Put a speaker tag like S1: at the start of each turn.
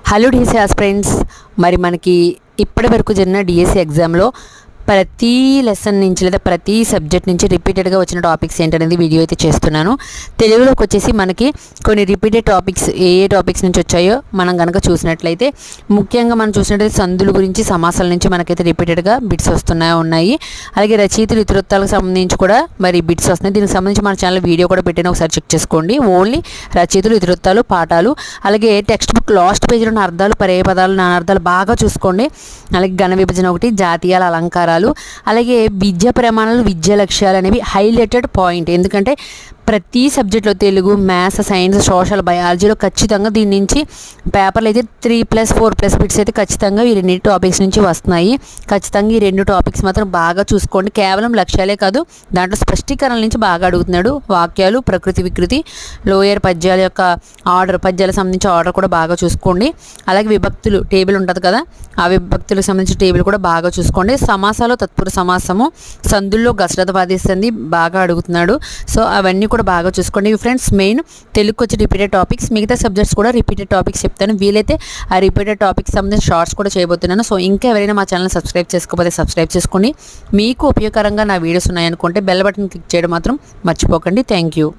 S1: Hello DSC aspirants, మరి మనకి ఇప్పటి వరకు జరిగిన డిఎస్సి ఎగ్జామ్లో ప్రతి లెసన్ నుంచి లేదా ప్రతి సబ్జెక్ట్ నుంచి రిపీటెడ్గా వచ్చిన టాపిక్స్ ఏంటనేది వీడియో అయితే చేస్తున్నాను. తెలుగులోకి వచ్చేసి మనకి కొన్ని రిపీటెడ్ టాపిక్స్ ఏ టాపిక్స్ నుంచి వచ్చాయో మనం కనుక చూసినట్లయితే, ముఖ్యంగా మనం చూసినట్లయితే సందుల గురించి, సమాసాల నుంచి మనకైతే రిపీటెడ్గా బిట్స్ ఉన్నాయి. అలాగే రచయితలు, ఇతరుత్వాలకు సంబంధించి కూడా మరి బిట్స్ వస్తున్నాయి. దీనికి సంబంధించి మన ఛానల్ వీడియో కూడా పెట్టిన ఒకసారి చెక్ చేసుకోండి. ఓన్లీ రచయితలు, ఇతరుత్వాలు, పాఠాలు, అలాగే టెక్స్ట్ బుక్ లాస్ట్ పేజీలో ఉన్న అర్థాలు, పర్యాయపదాలు, నానార్థాలు బాగా చూసుకోండి. అలాగే ఘన విభజన ఒకటి, జాతీయాల అలంకారాలు, అలాగే విద్యా ప్రమాణాలు, విద్యా లక్ష్యాలు అనేవి హైలైటెడ్ పాయింట్. ఎందుకంటే ప్రతి సబ్జెక్ట్లో తెలుగు, మ్యాథ్స్, సైన్స్, సోషల్, బయాలజీలో ఖచ్చితంగా దీని నుంచి పేపర్లు అయితే 3+4+ బిట్స్ అయితే ఖచ్చితంగా ఈ రెండు టాపిక్స్ నుంచి వస్తున్నాయి. ఖచ్చితంగా ఈ రెండు టాపిక్స్ మాత్రం బాగా చూసుకోండి. కేవలం లక్ష్యాలే కాదు, దాంట్లో స్పష్టీకరణల నుంచి బాగా అడుగుతున్నాడు. వాక్యాలు, ప్రకృతి వికృతి, లోయర్ పద్యాల యొక్క ఆర్డర్, పద్యాలకు సంబంధించి ఆర్డర్ కూడా బాగా చూసుకోండి. అలాగే విభక్తులు టేబుల్ ఉంటుంది కదా, ఆ విభక్తులకు సంబంధించిన టేబుల్ కూడా బాగా చూసుకోండి. సమాసాలు, తత్పురుష సమాసము, సందుల్లో గసరత బాధిస్తుంది బాగా అడుగుతున్నాడు. సో అవన్నీ కూడా బాగా చూసుకోండి ఫ్రెండ్స్. మెయిన్ తెలుగుకి వచ్చి రిపీటెడ్ టాపిక్స్, మిగతా సబ్జెక్ట్స్ కూడా రిపీటెడ్ టాపిక్స్ చెప్తాను. వీలైతే ఆ రిపీటెడ్ టాపిక్స్ సంబంధించిన షార్ట్స్ కూడా చేయబోతున్నాను. సో ఇంకా ఎవరైనా మా ఛానల్ సబ్స్క్రైబ్ చేసుకోకపోతే సబ్స్క్రైబ్ చేసుకోండి. మీకు ఉపయోగకరంగా నా వీడియోస్ ఉన్నాయనుకుంటే బెల్ బటన్ క్లిక్ చేయడం మాత్రం మర్చిపోకండి. Thank you.